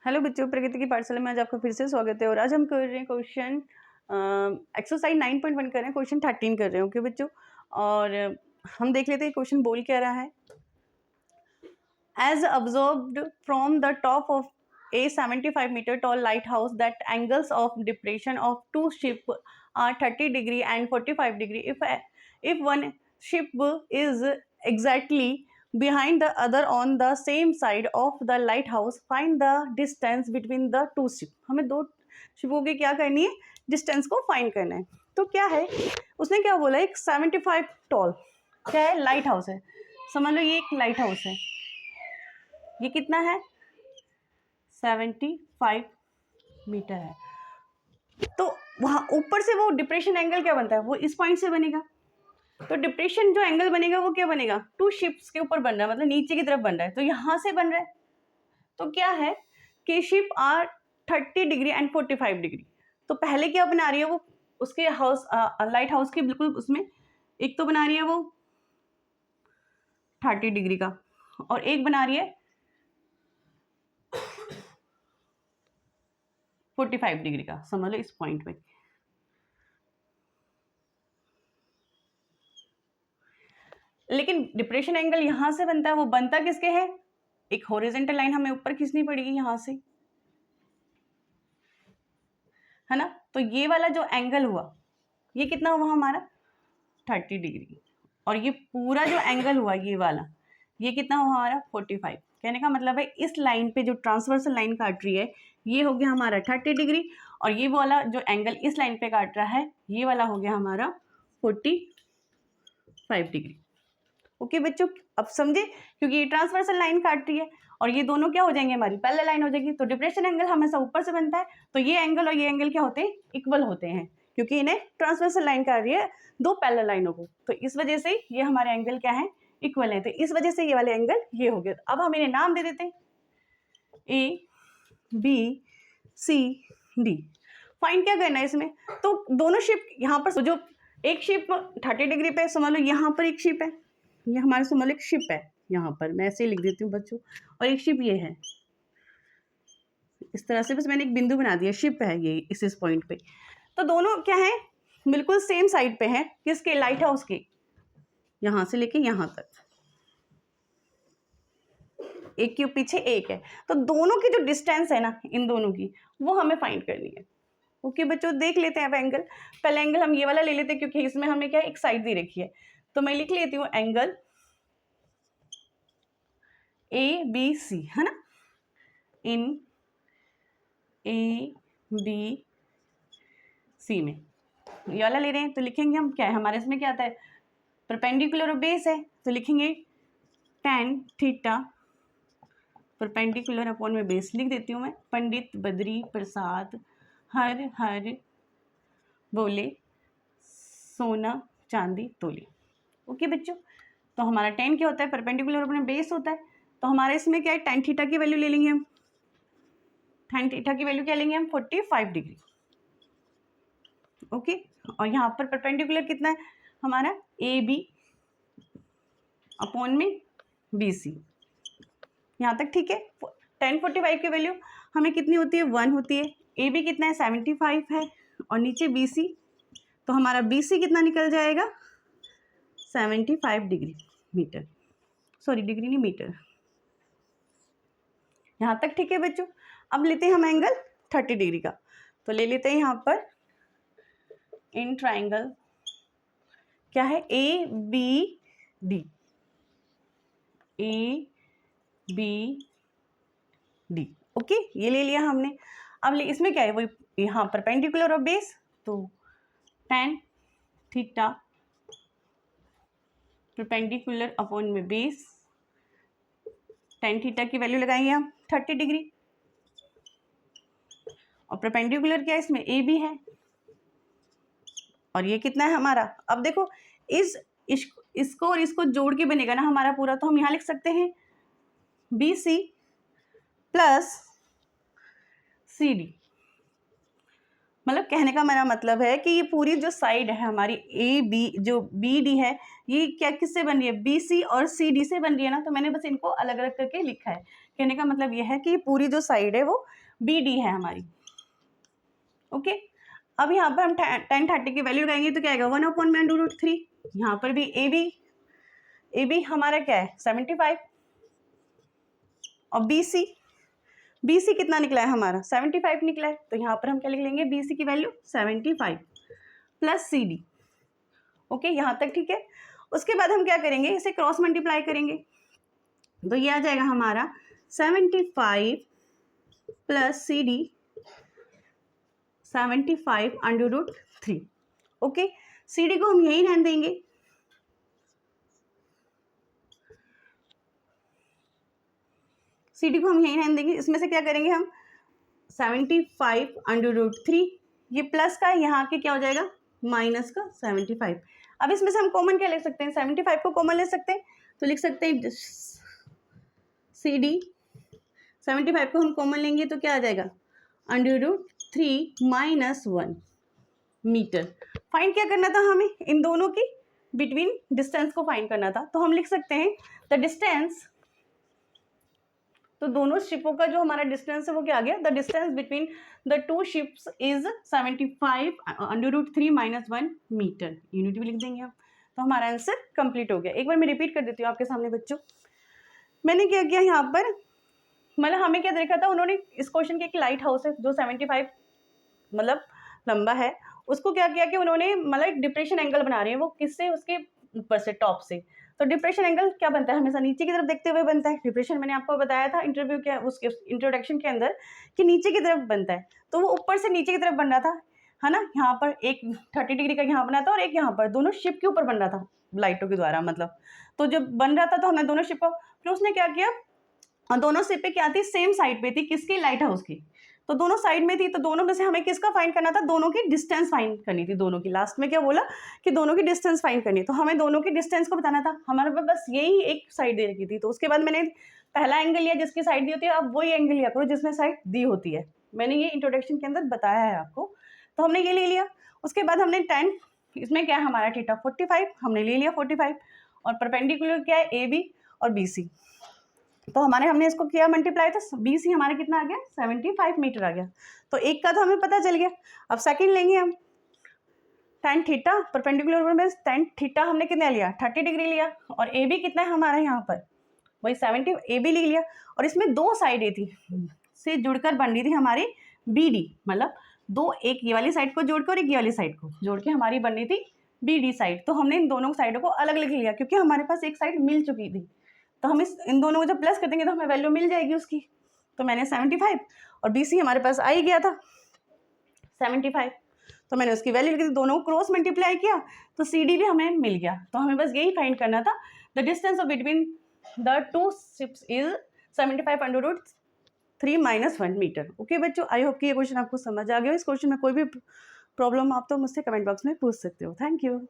Hello बच्चों, प्रकृति की पाठशाला में आज आपका फिर से स्वागत है। और आज हम कर रहे हैं क्वेश्चन एक्सरसाइज 9.1 कर रहे हैं, क्वेश्चन 13 कर रहे हैं। ओके बच्चों, और हम देख लेते हैं क्वेश्चन बोल क्या रहा है। As observed from the top of a 75 meter tall lighthouse that angles of depression of two ship are 30 degree and 45 degree. If one ship is exactly behind the other on the same side of the lighthouse, find the distance between the two ship. हमें दो शिपों की क्या करनी है, distance को find करना है। तो क्या है, उसने क्या बोला, एक 75 टॉल क्या है, लाइट हाउस है। समझ लो ये एक लाइट हाउस है। ये कितना है, 75 मीटर है। तो वहाँ ऊपर से वो डिप्रेशन एंगल क्या बनता है, वो इस पॉइंट से बनेगा। तो डिप्रेशन जो एंगल बनेगा वो क्या बनेगा, टू शिप्स के ऊपर बन रहा है, मतलब नीचे की तरफ बन रहा है। तो यहाँ से बन रहा है। तो क्या है कि ship are 30 degree and 45 degree. तो पहले क्या बना रही है वो, उसके हाउस लाइट हाउस के बिल्कुल उसमें एक तो बना रही है वो 30 डिग्री का, और एक बना रही है 45 डिग्री का। समझ लो इस पॉइंट पे। लेकिन डिप्रेशन एंगल यहां से बनता है, वो बनता किसके है, एक हॉरिजॉन्टल लाइन हमें ऊपर खींचनी पड़ेगी यहां से, है ना। तो ये वाला जो एंगल हुआ ये कितना हुआ हमारा 30 डिग्री, और ये पूरा जो एंगल हुआ ये वाला, ये कितना हुआ हमारा 45। कहने का मतलब है इस लाइन पे जो ट्रांसवर्सल लाइन काट रही है ये हो गया हमारा 30 डिग्री, और ये वाला जो एंगल इस लाइन पे काट रहा है ये वाला हो गया हमारा 45 डिग्री। ओके बच्चों, अब समझे, क्योंकि ये ट्रांसवर्सल लाइन काट रही है और ये दोनों क्या हो जाएंगे, हमारी पैरेलल लाइन हो जाएगी। तो डिप्रेशन एंगल हमेशा ऊपर से बनता है, तो ये एंगल और ये एंगल क्या होते हैं, इक्वल होते हैं, क्योंकि इन्हें ट्रांसवर्सल लाइन काट रही है दो पैरेलल लाइनों को। तो इस वजह से ये हमारे एंगल क्या है, इक्वल है। तो इस वजह से ये वाले एंगल ये हो गए। अब हम इन्हें नाम दे देते हैं, A B C D. Find क्या करना है इसमें, तो दोनों शिप यहाँ पर, जो एक शिप 30 डिग्री पे, समझ लो यहाँ पर एक शिप है, ये हमारे समझ लो एक शिप है यहाँ पर, मैं ऐसे ही लिख देती हूँ बच्चों, और एक शिप ये है इस तरह से, बस मैंने एक बिंदु बना दिया, शिप है ये इस पॉइंट पे। तो दोनों क्या है, बिल्कुल सेम साइड पे है, किसके, लाइट हाउस के, यहाँ से लेके यहाँ तक, एक के पीछे एक है। तो दोनों की जो डिस्टेंस है ना इन दोनों की, वो हमें फाइंड करनी है। ओके बच्चों, देख लेते हैं अब एंगल। पहले एंगल हम ये वाला ले लेते हैं, क्योंकि इसमें हमें क्या एक साइड दी रखी है। तो मैं लिख लेती हूँ एंगल ए बी सी, है ना, इन ए बी सी में ये वाला ले रहे हैं। तो लिखेंगे हम क्या है, हमारे इसमें क्या आता है, परपेंडिकुलर और बेस है, तो लिखेंगे tan थीटा परपेंडिकुलर अपॉन में बेस। लिख देती हूँ मैं, पंडित बद्री प्रसाद हर हर बोले सोना चांदी तोले। ओके बच्चों, तो हमारा tan क्या होता है, परपेंडिकुलर अपॉन बेस होता है। तो हमारे इसमें क्या है, tan थीटा की वैल्यू ले लेंगे हम, tan थीटा की वैल्यू क्या लेंगे हम, 45 डिग्री। ओके, और यहाँ पर परपेंडिकुलर कितना है हमारा, ए बी अपॉन में बी सी, यहाँ तक ठीक है। tan 45 की वैल्यू हमें कितनी होती है, 1 होती है। ए बी कितना है, 75 है, और नीचे बी सी, तो हमारा बी सी कितना निकल जाएगा, 75 डिग्री मीटर, सॉरी डिग्री नहीं मीटर। यहाँ तक ठीक है बच्चों। अब लेते हैं हम एंगल 30 डिग्री का, तो ले लेते हैं यहाँ पर इन ट्राइंगल क्या है, A B D, A B D. Okay, ये ले लिया हमने। अब इसमें क्या है, वो यहाँ परपेंडिकुलर और बेस, तो tan थीटा परपेंडिकुलर अपॉन में बेस, tan थीटा की वैल्यू लगाएंगे हम 30 डिग्री, और परपेंडिकुलर क्या है इसमें, ए बी है, और ये कितना है हमारा। अब देखो इसको और इसको जोड़ के बनेगा ना हमारा पूरा, तो हम यहाँ लिख सकते हैं बी सी+ सी डी। मतलब कहने का मेरा मतलब है कि ये पूरी जो साइड है हमारी ए बी, जो बी डी है, ये क्या किससे बन रही है, बी सी और सी डी से बन रही है ना, तो मैंने बस इनको अलग अलग करके लिखा है। कहने का मतलब ये है कि पूरी जो साइड है वो बी डी है हमारी। ओके, अब यहाँ पर हम tan 30 की वैल्यू लगाएंगे तो क्या आएगा, 1/√3। यहाँ पर भी ए बी हमारा क्या है 75, और बी सी कितना निकला है हमारा 75 निकला है, तो यहाँ पर हम क्या लिख लेंगे, बी सी की value 75 plus C D. Okay, यहाँ तक ठीक है। उसके बाद हम क्या करेंगे, इसे क्रॉस मल्टीप्लाई करेंगे, तो ये आ जाएगा हमारा 75 plus C D 75/√3। Okay, C D को हम यही रहने देंगे, सी डी को हम यही रहने देंगे। इसमें से क्या करेंगे हम 75/√3, ये प्लस का है, यहाँ के क्या हो जाएगा माइनस का 75। अब इसमें से हम कॉमन क्या ले सकते हैं, 75 को कॉमन ले सकते हैं, तो लिख सकते हैं सी डी 75 को हम कॉमन लेंगे तो क्या आ जाएगा √3 - 1 मीटर। फाइंड क्या करना था हमें, इन दोनों की बिटवीन डिस्टेंस को फाइंड करना था, तो हम लिख सकते हैं द डिस्टेंस, तो दोनों शिपों का जो हमारा डिस्टेंस है वो क्या आ गया, the distance between the two ships is 75/√3 - 1 metre. Unit भी लिख देंगे हम, तो हमारा आंसर कंप्लीट हो गया। एक बार मैं रिपीट कर देती हूँ आपके सामने बच्चों। मैंने क्या किया यहाँ पर, मतलब हमें क्या देखा था उन्होंने, इस क्वेश्चन की एक लाइट हाउस है जो 75 मतलब लंबा है, उसको क्या किया कि उन्होंने मतलब एक डिप्रेशन एंगल बना रहे हैं, वो किससे, उसके ऊपर से, टॉप से। तो डिप्रेशन एंगल क्या बनता है, हमेशा नीचे की तरफ देखते हुए बनता है। डिप्रेशन मैंने आपको बताया था इंटरव्यू के उसके इंट्रोडक्शन के अंदर कि नीचे की तरफ बनता है, तो वो ऊपर से नीचे की तरफ बन रहा था, है ना। यहाँ पर एक 30 डिग्री का यहाँ बना था और एक यहाँ पर, दोनों शिप के ऊपर बन रहा था लाइटों के द्वारा, मतलब तो जब बन रहा था तो हमने दोनों शिप को, फिर उसने क्या किया, और दोनों शिप पे क्या थी, सेम साइड पे थी, किसकी, लाइट हाउस की, तो दोनों साइड में थी, तो दोनों में से हमें किसका फाइंड करना था, दोनों की डिस्टेंस फाइंड करनी थी। दोनों की लास्ट में क्या बोला कि दोनों की डिस्टेंस फाइंड करनी, तो हमें दोनों की डिस्टेंस को बताना था। हमारे पास बस यही एक साइड दे रखी थी, तो उसके बाद मैंने पहला एंगल लिया जिसकी साइड दी होती है, अब वही एंगल लिया करो जिसमें साइड दी होती है। मैंने ये इंट्रोडक्शन के अंदर बताया है आपको, तो हमने ये ले लिया। उसके बाद हमने tan, इसमें क्या है हमारा थीटा 45, हमने ले लिया 45, और परपेंडिकुलर क्या है ए बी और बी सी, तो हमने इसको किया मल्टीप्लाई, तो बी सी हमारे कितना आ गया 75 मीटर आ गया। तो एक का तो हमें पता चल गया। अब सेकंड लेंगे हम, tan थीटा परपेंडिकुलर में tan थीटा हमने कितना लिया 30 डिग्री लिया, और ए बी कितना है हमारा यहाँ पर वही 70, ए बी ले लिया, और इसमें दो साइडें थी से जुड़कर बन रही थी हमारी बी डी, मतलब दो, एक ये वाली साइड को जोड़कर और एक ये वाली साइड को जोड़ के हमारी बन रही थी बी डी साइड। तो हमने इन दोनों साइडों को अलग अलग लिया क्योंकि हमारे पास एक साइड मिल चुकी थी, तो हम इन दोनों को जब प्लस कर देंगे तो हमें वैल्यू मिल जाएगी उसकी। तो मैंने 75 और बी सी हमारे पास आ ही गया था 75, तो मैंने उसकी वैल्यू लिखी थी, दोनों को क्रॉस मल्टीप्लाई किया तो सी डी भी हमें मिल गया। तो हमें बस यही फाइंड करना था, the distance of between the two ships is 75/√3 - 1 metre. Okay बच्चों, आई होप कि ये क्वेश्चन आपको समझ आ गया। इस क्वेश्चन में कोई भी प्रॉब्लम आप तो मुझसे कमेंट बॉक्स में पूछ सकते हो। Thank you.